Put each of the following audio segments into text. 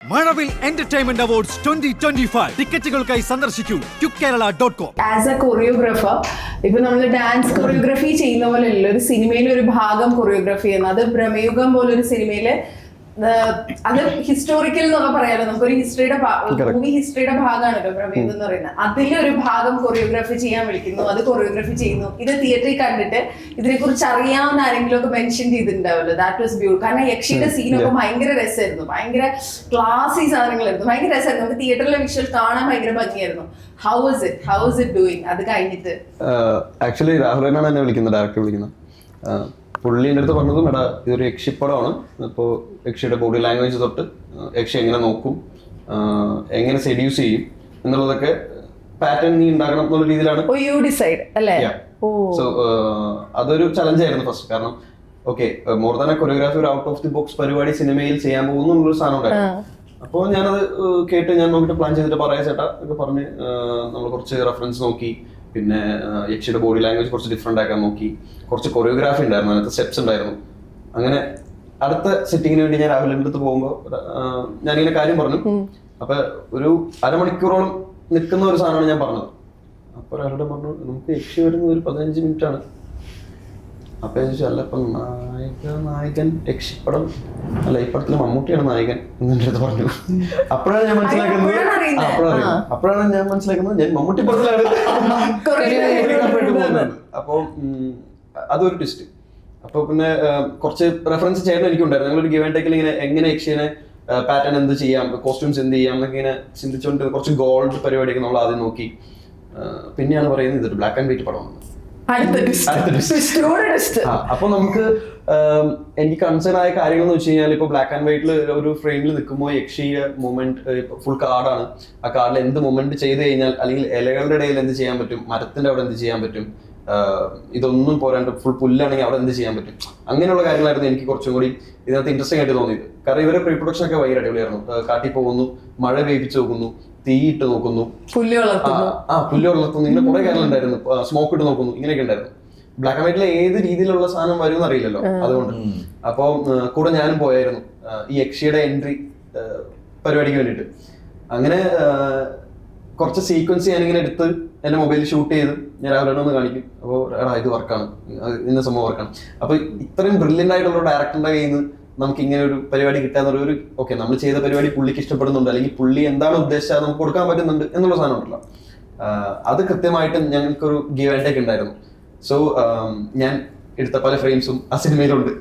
മഴവിൽ entertainment awards 2025 ടിക്കറ്റുകൾക്കായി സന്ദർശിക്കൂ QKerala.com. As A choreographer ഇപ്പൊ നമ്മൾ ഡാൻസ് കൊറിയോഗ്രാഫി ചെയ്യുന്ന പോലെ അല്ല ഒരു സിനിമയിലെ ഒരു ഭാഗം കൊറിയോഗ്രാഫി ചെയ്യുന്നത്. അത് ഭ്രമയുഗം പോലൊരു സിനിമയില് അത് ഹിസ്റ്റോറിക്കൽ എന്നൊക്കെ പറയാലോ, നമുക്കൊരു ഹിസ്റ്ററിയുടെ മൂവി ഹിസ്റ്ററിയുടെ ഭാഗമാണല്ലോ ഭ്രമയുഗം എന്ന് പറയുന്നത്. അതിലൊരു ഭാഗം കൊറിയോഗ്രാഫി ചെയ്യാൻ വിളിക്കുന്നു, അത് കൊറിയോഗ്രാഫി ചെയ്യുന്നു. ഇത് തിയേറ്ററിൽ കണ്ടിട്ട് ഇതിനെ കുറിച്ച് അറിയാവുന്ന ആരെങ്കിലും ഒക്കെ മെൻഷൻ ചെയ്തിട്ടുണ്ടാവല്ലോ. That was beautiful. കാരണം യക്ഷിയുടെ സീനൊക്കെ ഭയങ്കര രസമായിരുന്നു, ഭയങ്കര ക്ലാസി സാധനങ്ങളായിരുന്നു, ഭയങ്കര രസമായിരുന്നു. നമുക്ക് തിയേറ്ററിലെ വിഷ്വൽ കാണാൻ ഭയങ്കര ഭംഗിയായിരുന്നു. How is it doing? അത് കഴിഞ്ഞിട്ട് ആക്ച്വലി രാഹുലനാണ് എന്നെ വിളിക്കുന്നത്, ഡയറക്ടർ വിളിക്കുന്നത്. പുള്ളീൻ്റെ അടുത്ത് പറഞ്ഞതും എടാ ഇതൊരു യക്ഷിപ്പടമാണ്, അപ്പോൾ യക്ഷിയുടെ ബോഡി ലാംഗ്വേജ് തൊട്ട് യക്ഷി എങ്ങനെ നോക്കും, എങ്ങനെ സെഡ്യൂസ് ചെയ്യും എന്നുള്ളതൊക്കെ പാറ്റേൺ നീ ഉണ്ടാക്കണം എന്നുള്ള രീതിയിലാണ്. സോ അതൊരു ചലഞ്ചായിരുന്നു ഫസ്റ്റ്. കാരണം okay more than A choreography ഒരു ഔട്ട് ഓഫ് ദി ബോക്സ് പരിപാടി സിനിമയിൽ ചെയ്യാൻ പോകുന്നു എന്നുള്ളൊരു സാധനം ഉണ്ടായിരുന്നു. അപ്പോൾ ഞാനത് കേട്ട് ഞാൻ നോക്കിയിട്ട് പ്ലാൻ ചെയ്തിട്ട് പറയാ ചേട്ടാ ഒക്കെ പറഞ്ഞ് നമ്മൾ കുറച്ച് റെഫറൻസ് നോക്കി. പിന്നെ യക്ഷിയുടെ ബോഡി ലാംഗ്വേജ് കുറച്ച് ഡിഫറെൻ്റ് ആക്കാൻ നോക്കി. കുറച്ച് കൊറിയോഗ്രാഫി ഉണ്ടായിരുന്നു, അതിനകത്ത് സ്റ്റെപ്സ് ഉണ്ടായിരുന്നു. അങ്ങനെ അടുത്ത സെറ്റിങ്ങിന് വേണ്ടി ഞാൻ രാഹുലിൻ്റെ അടുത്ത് പോകുമ്പോൾ ഞാനിങ്ങനെ കാര്യം പറഞ്ഞു. അപ്പൊ ഒരു അരമണിക്കൂറോളം നിൽക്കുന്ന ഒരു സാധനമാണ് ഞാൻ പറഞ്ഞത്. അപ്പോൾ രാഹുലിന്റെ പറഞ്ഞു നമുക്ക് യക്ഷി വരുന്നത് ഒരു 15 മിനിറ്റ് ആണ്. അപ്പൊ ഞാൻ ചോദിച്ചു അല്ല ഇപ്പം നായകൻ യക്ഷിപ്പടം അല്ല, ഈ പടത്തിൽ മമ്മൂട്ടിയാണ് നായകൻ എന്നെ അടുത്ത് പറഞ്ഞു. അപ്പോഴാണ് ഞാൻ മനസ്സിലാക്കുന്നത് ഞാൻ മമ്മൂട്ടി പടത്തിലാണ്. അപ്പൊ അതൊരു ട്വിസ്റ്റ്. അപ്പൊ പിന്നെ കുറച്ച് റെഫറൻസ് ചെയ്യാൻ എനിക്കുണ്ടായിരുന്നു. ഞങ്ങളൊരു ഗിവ് ആൻഡ് ടേക്കിൽ ഇങ്ങനെ എങ്ങനെ യക്ഷിനെ പാറ്റേൺ എന്ത് ചെയ്യാം, കോസ്റ്റ്യൂംസ് എന്ത് ചെയ്യാം എന്നൊക്കെ ഇങ്ങനെ ചിന്തിച്ചുകൊണ്ട് കുറച്ച് ഗോൾഡ് പരിപാടിയൊക്കെ നമ്മൾ ആദ്യം നോക്കി. പിന്നെയാണ് പറയുന്നത് ഇതൊരു ബ്ലാക്ക് ആൻഡ് വൈറ്റ് പടമാണ്. അപ്പൊ നമുക്ക് എനിക്ക് കൺസേൺ ആയ കാര്യങ്ങൾ എന്ന് വെച്ച് കഴിഞ്ഞാൽ ഇപ്പൊ ബ്ലാക്ക് ആൻഡ് വൈറ്റിൽ ഒരു ഫ്രെയിമിൽ നിൽക്കുമ്പോൾ യക്ഷിയുടെ മൂവ്മെന്റ് ഫുൾ കാർഡാണ്. ആ കാർഡിൽ എന്ത് മൂവ്മെന്റ് ചെയ്ത് കഴിഞ്ഞാൽ അല്ലെങ്കിൽ ഇലകളുടെ ഇടയിൽ എന്ത് ചെയ്യാൻ പറ്റും, മരത്തിന്റെ അവിടെ എന്ത് ചെയ്യാൻ പറ്റും, ഇതൊന്നും പോരാണ്ട് ഫുൾ പുല്ലാണെങ്കിൽ അവിടെ എന്ത് ചെയ്യാൻ പറ്റും, അങ്ങനെയുള്ള കാര്യങ്ങളായിരുന്നു എനിക്ക് കുറച്ചും കൂടി ഇതിനകത്ത് ഇൻട്രസ്റ്റിംഗ് ആയിട്ട് തോന്നിയത്. കാരണം ഇവരെ പ്രീ പ്രൊഡക്ഷൻ ഒക്കെ ഭയങ്കര അടിപൊളിയായിരുന്നു. കാട്ടി പോകുന്നു, മഴ വേവിച്ച് നോക്കുന്നു, തീയിട്ട് നോക്കുന്നു, പുല്ല് വളർത്തുന്നു, ഇങ്ങനെ കുറെ കാര്യങ്ങൾ ഉണ്ടായിരുന്നു. സ്മോക്ക് ഇട്ട് നോക്കുന്നു, ഇങ്ങനെയൊക്കെ ഉണ്ടായിരുന്നു. ബ്ലാക്ക് ആൻഡ് വൈറ്റിലെ ഏത് രീതിയിലുള്ള സാധനം വരും എന്നറിയില്ലല്ലോ, അതുകൊണ്ട്. അപ്പോൾ കൂടെ ഞാനും പോയായിരുന്നു ഈ യക്ഷിയുടെ എൻട്രി പരിപാടിക്ക് വേണ്ടിയിട്ട്. അങ്ങനെ കുറച്ച് സീക്വൻസ് ഞാനിങ്ങനെ എടുത്ത് എന്റെ മൊബൈലിൽ ഷൂട്ട് ചെയ്ത് ഞാൻ രാവിലെ ഒന്ന് കാണിക്കും. അപ്പോൾ ഇത് വർക്കാണ്, ഇന്ന സംഭവം വർക്കാണ്. അപ്പൊ ഇത്രയും ബ്രില്യൻ്റ് ആയിട്ടുള്ള ഡയറക്ടറിന്റെ കയ്യിൽ നിന്ന് നമുക്ക് ഇങ്ങനെ ഒരു പരിപാടി കിട്ടാന്നൊരു ഓക്കെ നമ്മൾ ചെയ്ത പരിപാടി പുള്ളിക്ക് ഇഷ്ടപ്പെടുന്നുണ്ട്, അല്ലെങ്കിൽ പുള്ളി എന്താണ് ഉദ്ദേശിച്ചത് നമുക്ക് കൊടുക്കാൻ പറ്റുന്നുണ്ട് എന്നുള്ള സാധനം ഉണ്ടല്ലോ. അത് കൃത്യമായിട്ട് ഞങ്ങൾക്കൊരു ഗിവ് ആൻഡ് ടേക്ക് ഉണ്ടായിരുന്നു. സോ ഞാൻ എടുത്ത പല ഫ്രെയിംസും ആ സിനിമയിലുണ്ട്.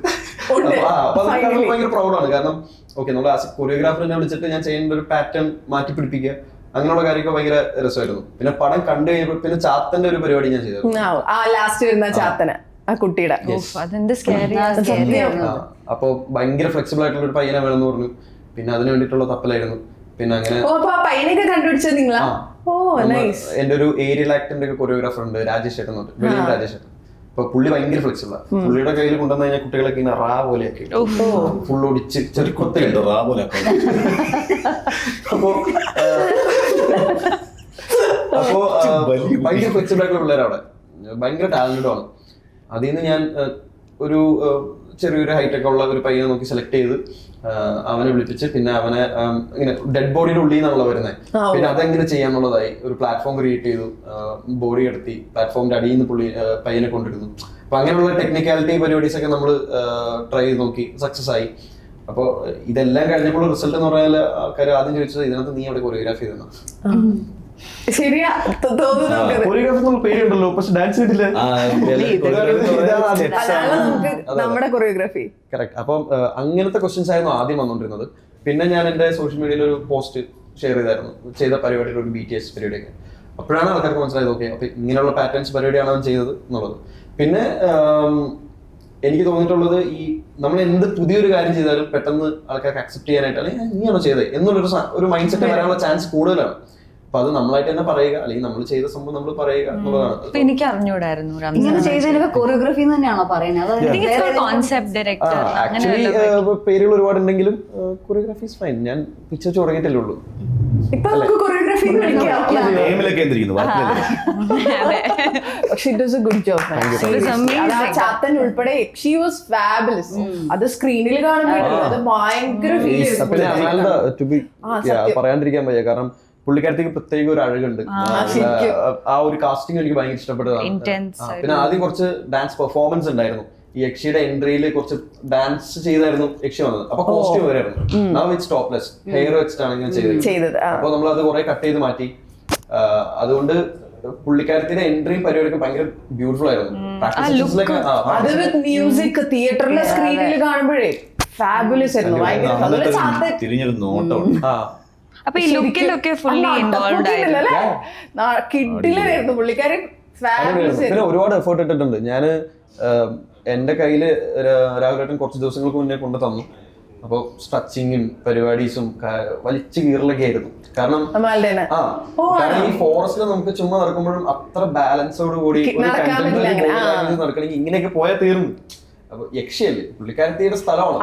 അപ്പൊ അതൊക്കെ ഭയങ്കര പ്രൗഡാണ്. കാരണം ഓക്കെ നമ്മൾ കൊറിയോഗ്രാഫറിനെ വിളിച്ചിട്ട് ഞാൻ ചെയ്യേണ്ട ഒരു പാറ്റേൺ മാറ്റി പിടിപ്പിക്കുക, അങ്ങനെയുള്ള കാര്യമൊക്കെ ഭയങ്കര രസമായിരുന്നു. പിന്നെ പടം കണ്ടു കഴിഞ്ഞപ്പോൾ പിന്നെ ചാത്തന്റെ ഒരു പരിപാടി ഞാൻ ചെയ്തു. അപ്പൊ ഭയങ്കര ഫ്ലെക്സിബിൾ ആയിട്ടുള്ള ഒരു പയ്യനെ വേണമെന്ന് പറഞ്ഞു. പിന്നെ അതിന് വേണ്ടിയിട്ടുള്ള തപ്പലായിരുന്നു. പിന്നെ അങ്ങനെ എന്റെ ഒരു ഏരിയൽ ആക്ടിന്റെ ഒക്കെ കൊറിയോഗ്രാഫർ ഉണ്ട്, രാജേഷ് ചേട്ടൻ, വെളിയിൽ രാജേഷ് ചേട്ടൻ. അപ്പൊ പുള്ളി ഭയങ്കര ഫ്ലെക്സിബിളാ. പുള്ളിയുടെ കയ്യിൽ കൊണ്ടുവന്നു കഴിഞ്ഞാൽ കുട്ടികളൊക്കെ ഇങ്ങനെ റാ പോലെയൊക്കെ ഫുൾ ഒടിച്ച് ചെറിയ കൊത്തയുണ്ട് റാ പോലെ. അപ്പോ ഭയങ്കര ഫ്ലെക്സിബിൾ ആയിട്ടുള്ള പിള്ളേരവിടെ, ഭയങ്കര ടാലന്റഡ് ആണ്. അതിൽ നിന്ന് ഞാൻ ഒരു ചെറിയൊരു ഹൈറ്റ് ഒക്കെ ഉള്ള ഒരു പയ്യനെ നോക്കി സെലക്ട് ചെയ്ത് അവനെ വിളിപ്പിച്ച് പിന്നെ അവനെ ഇങ്ങനെ ഡെഡ് ബോഡിയുടെ ഉള്ളിൽ നിന്നുള്ള വരുന്നത്. പിന്നെ അതെങ്ങനെ ചെയ്യാന്നുള്ളതായി ഒരു പ്ലാറ്റ്ഫോം ക്രിയേറ്റ് ചെയ്തു. ബോഡി എടുത്തി പ്ലാറ്റ്ഫോമിന്റെ അടിയിൽ നിന്ന് പയ്യനെ കൊണ്ടിരുന്നു. അപ്പൊ അങ്ങനെയുള്ള ടെക്നിക്കാലിറ്റി പരിപാടീസ് ഒക്കെ നമ്മൾ ട്രൈ ചെയ്ത് നോക്കി, സക്സസ് ആയി. അപ്പോൾ ഇതെല്ലാം കഴിഞ്ഞപ്പോൾ റിസൾട്ട് എന്ന് പറഞ്ഞാൽ ആൾക്കാർ ആദ്യം ചോദിച്ചത് ഇതിനകത്ത് നീ അവിടെ കൊറിയോഗ്രാഫി ചെയ്തെന്നാ. പേരുണ്ടല്ലോ പക്ഷെ ഡാൻസ് നമ്മുടെ കൊറിയോഗ്രാഫി കറക്റ്റ്. അപ്പം അങ്ങനത്തെ ക്വസ്റ്റ്യൻസ് ആയിരുന്നു ആദ്യം വന്നോണ്ടിരുന്നത്. പിന്നെ ഞാൻ എന്റെ സോഷ്യൽ മീഡിയയിൽ ഒരു പോസ്റ്റ് ഷെയർ ചെയ്തായിരുന്നു ചെയ്ത പരിപാടിയുടെ ഒരു BTS പരിപാടിയൊക്കെ. അപ്പോഴാണ് ആൾക്കാർക്ക് മനസ്സിലായത് ഓക്കെ അപ്പൊ ഇങ്ങനെയുള്ള പാറ്റേൺസ് പരിപാടിയാണ് അവൻ ചെയ്തത് എന്നുള്ളത്. പിന്നെ എനിക്ക് തോന്നിയിട്ടുള്ളത് ഈ നമ്മൾ എന്ത് പുതിയൊരു കാര്യം ചെയ്താലും പെട്ടെന്ന് ആൾക്കാർക്ക് അക്സെപ്റ്റ് ചെയ്യാനായിട്ട് അല്ലെങ്കിൽ നീയാണോ ചെയ്തത് എന്നുള്ളൊരു മൈൻഡ് സെറ്റ് വരാനുള്ള ചാൻസ് കൂടുതലാണ്. അപ്പൊ അത് നമ്മളായിട്ട് തന്നെ പറയുക, അല്ലെങ്കിൽ നമ്മൾ ചെയ്ത സംഭവം നമ്മൾ പറയുക എന്നുള്ളതാണ്. എനിക്ക് അറിഞ്ഞൂടായിരുന്നു കൊറിയോഗ്രാഫി തന്നെയാണോ പറയുന്നത്? ആക്ച്വലി പേരുകൾ ഒരുപാടുണ്ടെങ്കിലും കൊറിയോഗ്രാഫി ഇസ് ഫൈൻ. ഞാൻ പിക്ചർ തുടങ്ങിയിട്ടല്ലേ ഉള്ളൂ. ഇപ്പൊ നമുക്ക് കൊറിയോഗ്രാഫി കൊറിയോഗ്രാഫി ഗെയിമിലൊക്കെ എന്തിരിക്കുന്നു പക്ഷെ it was A good job Chathan ഉൾപ്പെടെ ഷീ വാസ് ഫാബുലസ്. അത് സ്ക്രീനിൽ കാണുമ്പോഴല്ലോ അത് ഭയങ്കര ഫീൽ പിന്നെ അമാൽഡ to be പറയാണ്ടിരിക്കാൻ വയ്യ, കാരണം പുള്ളിക്കാരത്തേക്ക് പ്രത്യേക ഒരു അഴകുണ്ട്. ആ ഒരു കാസ്റ്റിംഗ് എനിക്ക് ഭയങ്കര ഇഷ്ടപ്പെട്ടതാണ്. പിന്നെ ആദ്യം കുറച്ച് ഡാൻസ് പെർഫോമൻസ് ഉണ്ടായിരുന്നു. ഈ യക്ഷിയുടെ എൻട്രിയിൽ കുറച്ച് ഡാൻസ് ചെയ്തായിരുന്നു യക്ഷി വന്നത്. അപ്പൊ കോസ്റ്റ്യൂം വരായിരുന്നു. Now it's topless, ഹെയർ വെച്ചിട്ടാണ് ഇങ്ങനെ ചെയ്തത്. അപ്പൊ നമ്മൾ അത് കുറെ കട്ട് ചെയ്ത് മാറ്റി. അതുകൊണ്ട് പുള്ളിക്കാരത്തിന്റെ എൻട്രിയും പരിപാടിയൊക്കെ ഭയങ്കര ബ്യൂട്ടിഫുൾ ആയിരുന്നു. അത് വിത്ത് മ്യൂസിക് തിയേറ്ററിലെ സ്ക്രീനിൽ കാണുമ്പോഴേ ഫാബുലസ് ആയിരുന്നു. ഭയങ്കര തിരിഞ്ഞൊരു നോട്ടമുണ്ട്. അപ്പൊ ഈ ലുക്കിലൊക്കെ ഫുള്ളി ഇൻവോൾവ് ആയിരുന്നു. കിഡിലായിരുന്നു പുള്ളിക്കാരൻ. പിന്നെ ഒരുപാട് എഫേർട്ട് ഇട്ടിട്ടുണ്ട്. ഞാന് എന്റെ കയ്യില് രാഹുലേട്ടൻ കുറച്ച് ദിവസങ്ങൾക്ക് മുന്നേ കൊണ്ടു തന്നു. അപ്പൊ സ്ട്രെച്ചിങ്ങും പരിപാടീസും വലിച്ചു കീറലൊക്കെ ആയിരുന്നു. കാരണം ഈ ഫോറസ്റ്റിൽ നമുക്ക് ചുമ്മാ നടക്കുമ്പോഴും അത്ര ബാലൻസോട് കൂടി നടക്കണമെങ്കിൽ ഇങ്ങനെയൊക്കെ പോയാൽ തീർന്നു. അപ്പൊ യക്ഷിയല്ലേ, പുള്ളിക്കാരത്തിയുടെ സ്ഥലമാണ്,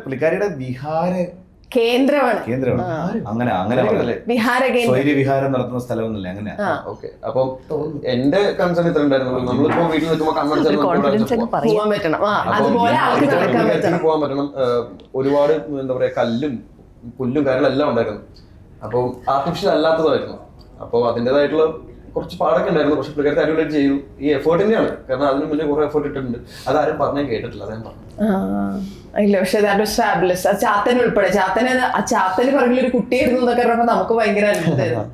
പുള്ളിക്കാരിയുടെ വിഹാര കേന്ദ്രമാണ്. അങ്ങനെ വിഹാരം നടത്തുന്ന സ്ഥലമൊന്നുമില്ല. അങ്ങനെ ഓക്കെ. അപ്പൊ എന്റെ കൺസേൺ ഇത്ര ഉണ്ടായിരുന്നു. നമ്മളിപ്പോ വീട്ടിൽ നിൽക്കുമ്പോ പോകാൻ പറ്റണം. ഒരുപാട് എന്താ പറയാ കല്ലും പുല്ലും കാര്യങ്ങളും എല്ലാം ഉണ്ടായിരുന്നു. അപ്പൊ ആർട്ടിഫിഷ്യൽ അല്ലാത്തതായിരുന്നു. അപ്പൊ അതിൻ്റെതായിട്ടുള്ള കുറച്ച് പാടൊക്കെ ഉണ്ടായിരുന്നു. പക്ഷെ പുള്ളിക്കാരത്തെ അടിപൊളിയായിട്ട് ചെയ്തു. ഈ എഫേർട്ട് തന്നെയാണ്, കാരണം അതിന് മുന്നേ കുറെ എഫേർട്ട് ഇട്ടിട്ടുണ്ട്. അതാരും പറഞ്ഞാൽ കേട്ടിട്ടില്ല, അതാണ് പറഞ്ഞു. ഇല്ല, പക്ഷെ ഫാബുലസ്. ആ ചാത്തൻ ഉൾപ്പെടെ ചാത്തന് പുറകിൽ ഒരു കുട്ടിയായിരുന്നു എന്നൊക്കെ പറഞ്ഞപ്പോ നമുക്ക് ഭയങ്കര അത്ഭുതമായിരുന്നു.